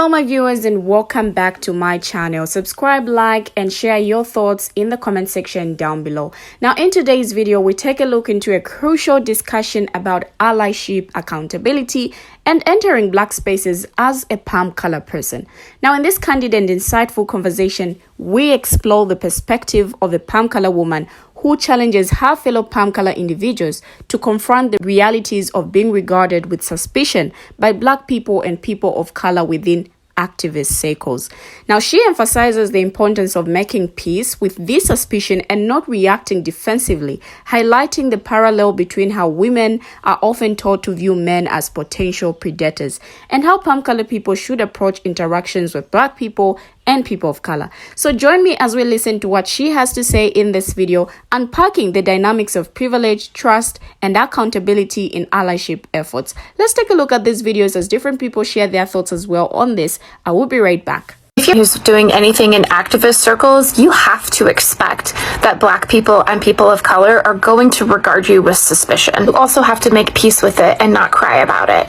Hello my viewers and welcome back to my channel. Subscribe, like and share your thoughts in the comment section down below. Now in today's video we take a look into a crucial discussion about allyship, accountability and entering black spaces as a palm color person. Now in this candid and insightful conversation we explore the perspective of a palm color woman who challenges her fellow palm color individuals to confront the realities of being regarded with suspicion by black people and people of color within activist circles. Now, she emphasizes the importance of making peace with this suspicion and not reacting defensively, highlighting the parallel between how women are often taught to view men as potential predators and how palm color people should approach interactions with black people and people of color. So join me as we listen to what she has to say in this video, unpacking the dynamics of privilege, trust, and accountability in allyship efforts. Let's take a look at these videos as different people share their thoughts as well on this. I will be right back. If you're doing anything in activist circles, you have to expect that black people and people of color are going to regard you with suspicion. You also have to make peace with it and not cry about it.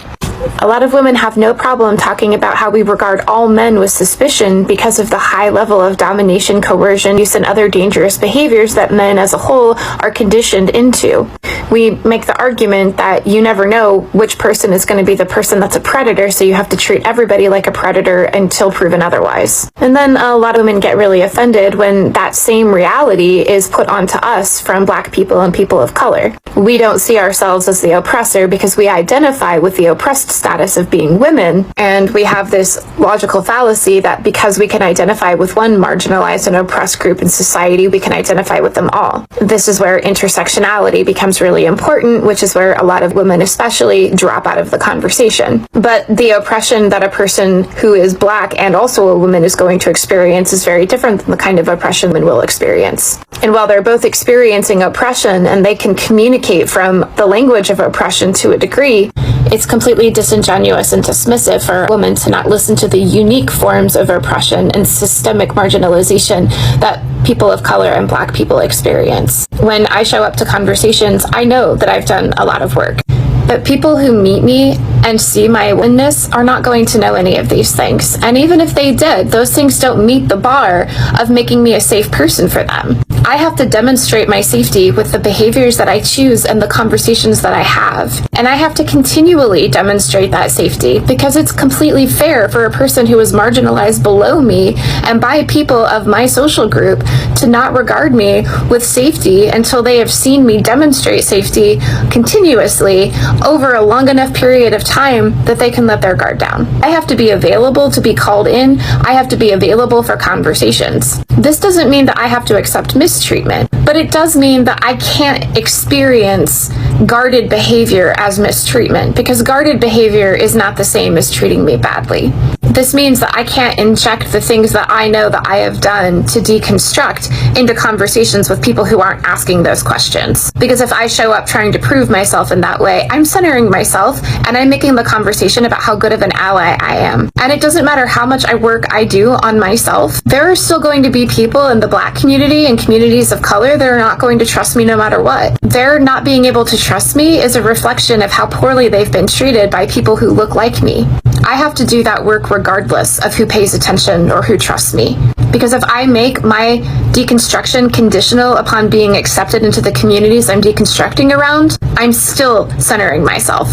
A lot of women have no problem talking about how we regard all men with suspicion because of the high level of domination, coercion, use, and other dangerous behaviors that men as a whole are conditioned into. We make the argument that you never know which person is going to be the person that's a predator, so you have to treat everybody like a predator until proven otherwise. And then a lot of women get really offended when that same reality is put onto us from black people and people of color. We don't see ourselves as the oppressor because we identify with the oppressed status of being women, and we have this logical fallacy that because we can identify with one marginalized and oppressed group in society, we can identify with them all. This is where intersectionality becomes really important, which is where a lot of women especially drop out of the conversation. But the oppression that a person who is black and also a woman is going to experience is very different than the kind of oppression women will experience. And while they're both experiencing oppression and they can communicate from the language of oppression to a degree, it's completely disingenuous and dismissive for a woman to not listen to the unique forms of oppression and systemic marginalization that people of color and black people experience. When I show up to conversations, I know that I've done a lot of work. But people who meet me and see my willingness are not going to know any of these things. And even if they did, those things don't meet the bar of making me a safe person for them. I have to demonstrate my safety with the behaviors that I choose and the conversations that I have. And I have to continually demonstrate that safety because it's completely fair for a person who is marginalized below me and by people of my social group to not regard me with safety until they have seen me demonstrate safety continuously over a long enough period of time that they can let their guard down. I have to be available to be called in. I have to be available for conversations. This doesn't mean that I have to accept mistreatment, but it does mean that I can't experience guarded behavior as mistreatment because guarded behavior is not the same as treating me badly. This means that I can't inject the things that I know that I have done to deconstruct into conversations with people who aren't asking those questions. Because if I show up trying to prove myself in that way, I'm centering myself and I'm making the conversation about how good of an ally I am. And it doesn't matter how much work I do on myself, there are still going to be people in the black community and communities of color that are not going to trust me no matter what. Their not being able to trust me is a reflection of how poorly they've been treated by people who look like me. I have to do that work regardless of who pays attention or who trusts me. Because if I make my deconstruction conditional upon being accepted into the communities I'm deconstructing around, I'm still centering myself.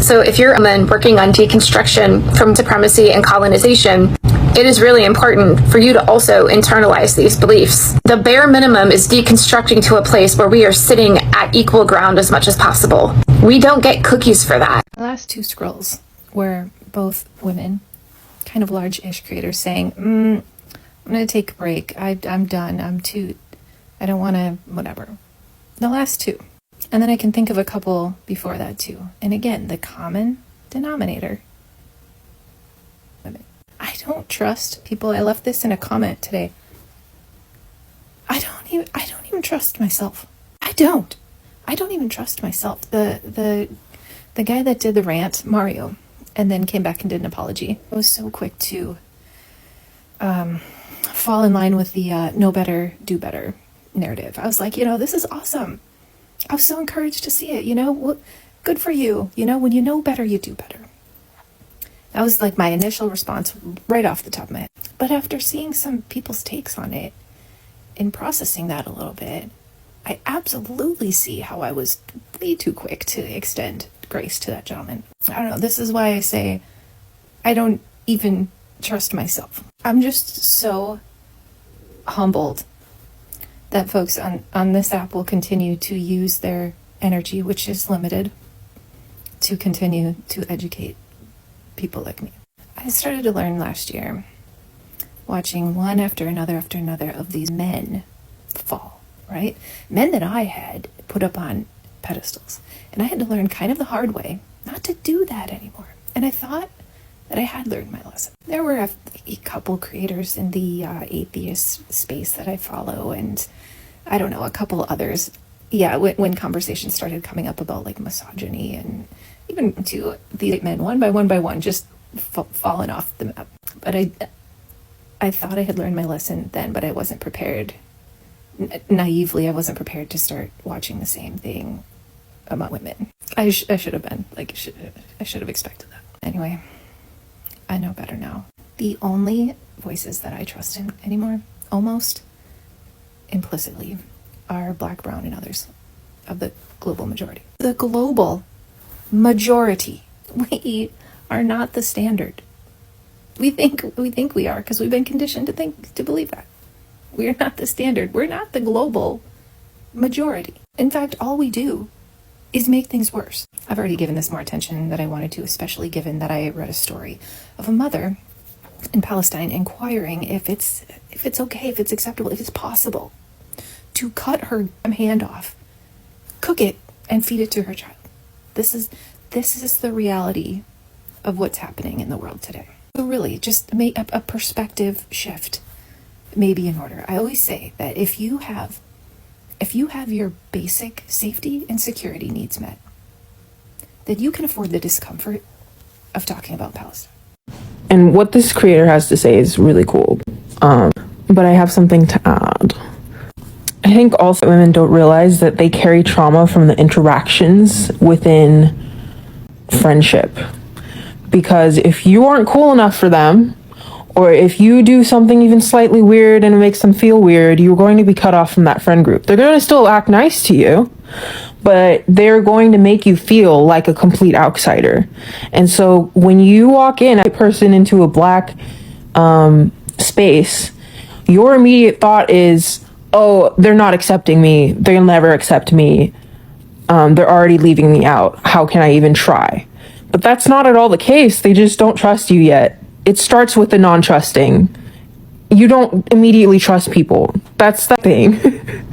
So if you're a woman working on deconstruction from supremacy and colonization, it is really important for you to also internalize these beliefs. The bare minimum is deconstructing to a place where we are sitting at equal ground as much as possible. We don't get cookies for that. The last two scrolls were both women, kind of large-ish creators saying, I'm going to take a break. I'm done. I don't want to, whatever. The last two. And then I can think of a couple before that too. And again, the common denominator. Women. I don't trust people. I left this in a comment today. I don't even trust myself. I don't even trust myself. The guy that did the rant, Mario, and then came back and did an apology. I was so quick to fall in line with the know better, do better narrative. I was like, this is awesome. I was so encouraged to see it, good for you. When you know better, you do better. That was like my initial response right off the top of my head. But after seeing some people's takes on it and processing that a little bit, I absolutely see how I was way too quick to extend grace to that gentleman. I don't know. This is why I say I don't even trust myself. I'm just so humbled that folks on this app will continue to use their energy, which is limited, to continue to educate people like me. I started to learn last year, watching one after another of these men fall, right? Men that I had put up on pedestals. And I had to learn kind of the hard way not to do that anymore. And I thought that I had learned my lesson. There were a couple creators in the atheist space that I follow, and I don't know, a couple others. Yeah, when conversations started coming up about like misogyny, and even to the men one by one, just falling off the map. But I thought I had learned my lesson then, but I wasn't prepared. Naively, I wasn't prepared to start watching the same thing about women. I should have been. Like, I should have expected that. Anyway, I know better now. The only voices that I trust in anymore, almost implicitly, are Black, brown, and others of the global majority. The global majority. We are not the standard. We think we are because we've been conditioned to believe that. We're not the standard. We're not the global majority. In fact, all we do is make things worse. I've already given this more attention than I wanted to, especially given that I read a story of a mother in Palestine inquiring if it's okay, if it's acceptable, if it's possible to cut her hand off, cook it, and feed it to her child. This is the reality of what's happening in the world today. So really, just make a perspective shift may be in order. I always say that if you have your basic safety and security needs met, then you can afford the discomfort of talking about Palestine. And what this creator has to say is really cool. But I have something to add. I think also women don't realize that they carry trauma from the interactions within friendship. Because if you aren't cool enough for them, or if you do something even slightly weird and it makes them feel weird, you're going to be cut off from that friend group. They're going to still act nice to you, but they're going to make you feel like a complete outsider. And so when you walk in, a person into a Black space, your immediate thought is, oh, they're not accepting me. They'll never accept me. They're already leaving me out. How can I even try? But that's not at all the case. They just don't trust you yet. It starts with the non-trusting. You don't immediately trust people. That's the thing.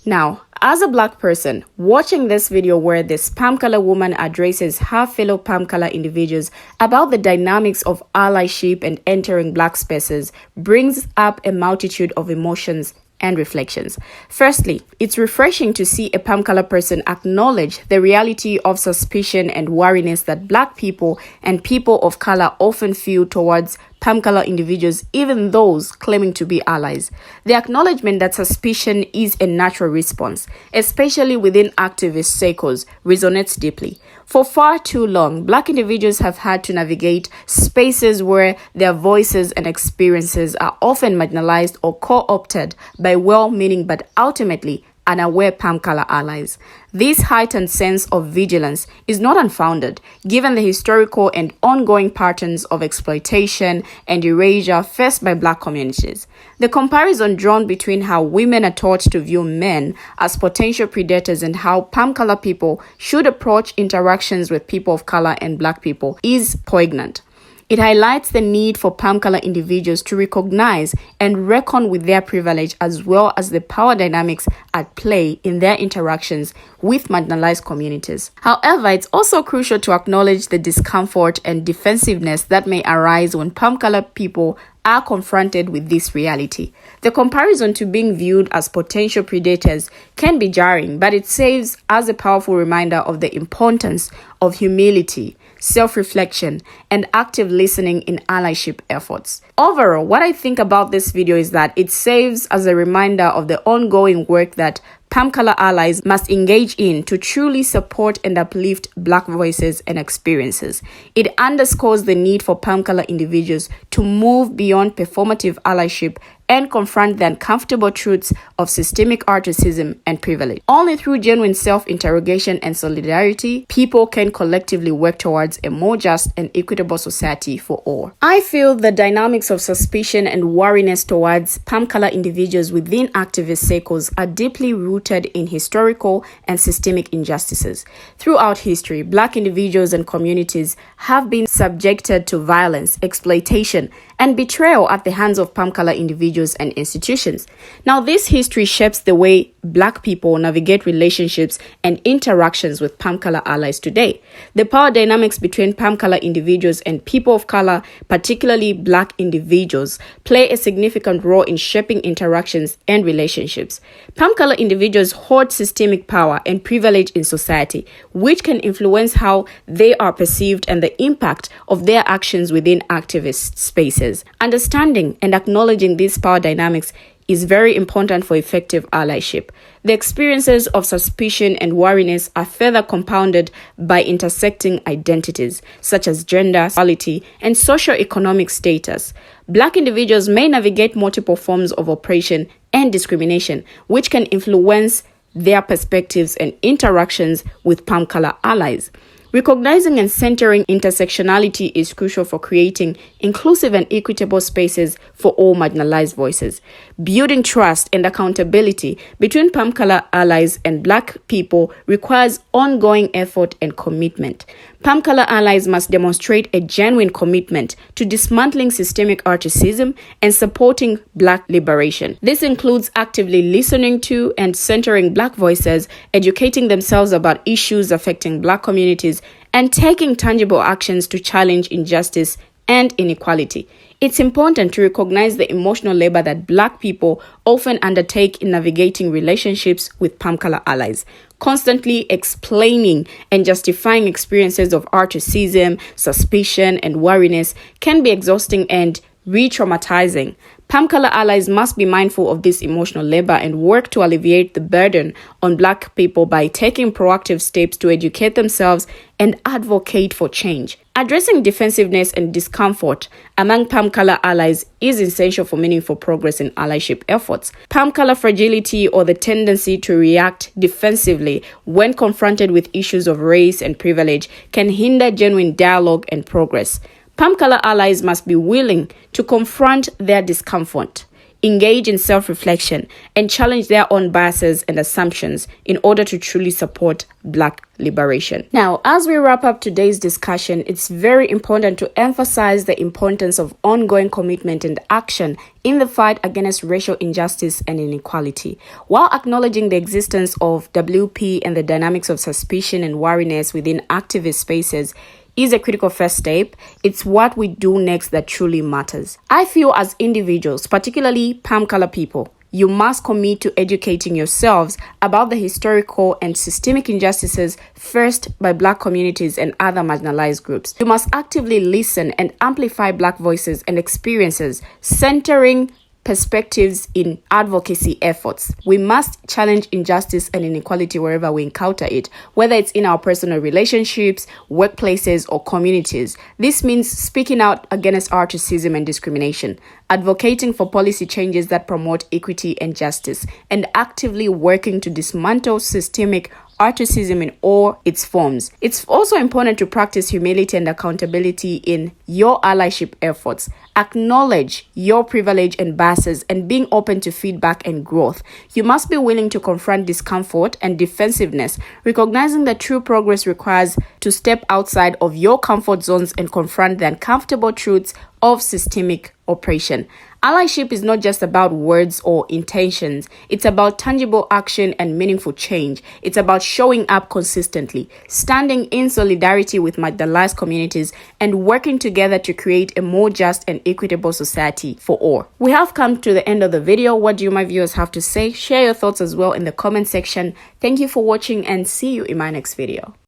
Now, as a Black person, watching this video where this palm color woman addresses her fellow palm color individuals about the dynamics of allyship and entering Black spaces brings up a multitude of emotions and reflections. Firstly, it's refreshing to see a palm color person acknowledge the reality of suspicion and wariness that Black people and people of color often feel towards palm color individuals, even those claiming to be allies. The acknowledgement that suspicion is a natural response, especially within activist circles, resonates deeply. For far too long, Black individuals have had to navigate spaces where their voices and experiences are often marginalized or co-opted by well-meaning but ultimately unaware palm color allies. This heightened sense of vigilance is not unfounded, given the historical and ongoing patterns of exploitation and erasure faced by Black communities. The comparison drawn between how women are taught to view men as potential predators and how palm color people should approach interactions with people of color and Black people is poignant. It highlights the need for palm color individuals to recognize and reckon with their privilege as well as the power dynamics at play in their interactions with marginalized communities. However, it's also crucial to acknowledge the discomfort and defensiveness that may arise when palm color people are confronted with this reality. The comparison to being viewed as potential predators can be jarring, but it serves as a powerful reminder of the importance of humility, self-reflection, and active listening in allyship efforts. Overall, what I think about this video is that it serves as a reminder of the ongoing work that Palm color allies must engage in to truly support and uplift Black voices and experiences. It underscores the need for palm color individuals to move beyond performative allyship and confront the uncomfortable truths of systemic racism and privilege. Only through genuine self-interrogation and solidarity, people can collectively work towards a more just and equitable society for all. I feel the dynamics of suspicion and wariness towards palm color individuals within activist circles are deeply rooted in historical and systemic injustices. Throughout history, Black individuals and communities have been subjected to violence, exploitation, and betrayal at the hands of palm color individuals and institutions. Now, this history shapes the way Black people navigate relationships and interactions with palm color allies today. The power dynamics between palm color individuals and people of color, particularly Black individuals, play a significant role in shaping interactions and relationships. Palm color individuals hold systemic power and privilege in society, which can influence how they are perceived and the impact of their actions within activist spaces. Understanding and acknowledging these power dynamics is very important for effective allyship. The experiences of suspicion and wariness are further compounded by intersecting identities, such as gender, sexuality, and socioeconomic status. Black individuals may navigate multiple forms of oppression and discrimination, which can influence their perspectives and interactions with palm color allies. Recognizing and centering intersectionality is crucial for creating inclusive and equitable spaces for all marginalized voices. Building trust and accountability between palm color allies and Black people requires ongoing effort and commitment. Palm color allies must demonstrate a genuine commitment to dismantling systemic racism and supporting Black liberation. This includes actively listening to and centering Black voices, educating themselves about issues affecting Black communities, and taking tangible actions to challenge injustice and inequality. It's important to recognize the emotional labor that Black people often undertake in navigating relationships with palm color allies. Constantly explaining and justifying experiences of racism, suspicion, and wariness can be exhausting and re-traumatizing. Palm color allies must be mindful of this emotional labor and work to alleviate the burden on Black people by taking proactive steps to educate themselves and advocate for change. Addressing defensiveness and discomfort among palm color allies is essential for meaningful progress in allyship efforts. Palm color fragility, or the tendency to react defensively when confronted with issues of race and privilege, can hinder genuine dialogue and progress. Palm color allies must be willing to confront their discomfort, engage in self-reflection, and challenge their own biases and assumptions in order to truly support Black liberation. Now, as we wrap up today's discussion, it's very important to emphasize the importance of ongoing commitment and action in the fight against racial injustice and inequality. While acknowledging the existence of WP and the dynamics of suspicion and wariness within activist spaces is a critical first step, it's what we do next that truly matters. I feel as individuals, particularly palm color people, you must commit to educating yourselves about the historical and systemic injustices faced by Black communities and other marginalized groups. You must actively listen and amplify Black voices and experiences, centering perspectives in advocacy efforts. We must challenge injustice and inequality wherever we encounter it, whether it's in our personal relationships, workplaces, or communities. This means speaking out against racism and discrimination, advocating for policy changes that promote equity and justice, and actively working to dismantle systemic racism in all its forms. It's also important to practice humility and accountability in your allyship efforts. Acknowledge your privilege and biases and being open to feedback and growth. You must be willing to confront discomfort and defensiveness, recognizing that true progress requires to step outside of your comfort zones and confront the uncomfortable truths of systemic oppression. Allyship is not just about words or intentions. It's about tangible action and meaningful change. It's about showing up consistently, standing in solidarity with marginalized communities, and working together to create a more just and equitable society for all. We have come to the end of the video. What do you, my viewers, have to say? Share your thoughts as well in the comment section. Thank you for watching and see you in my next video.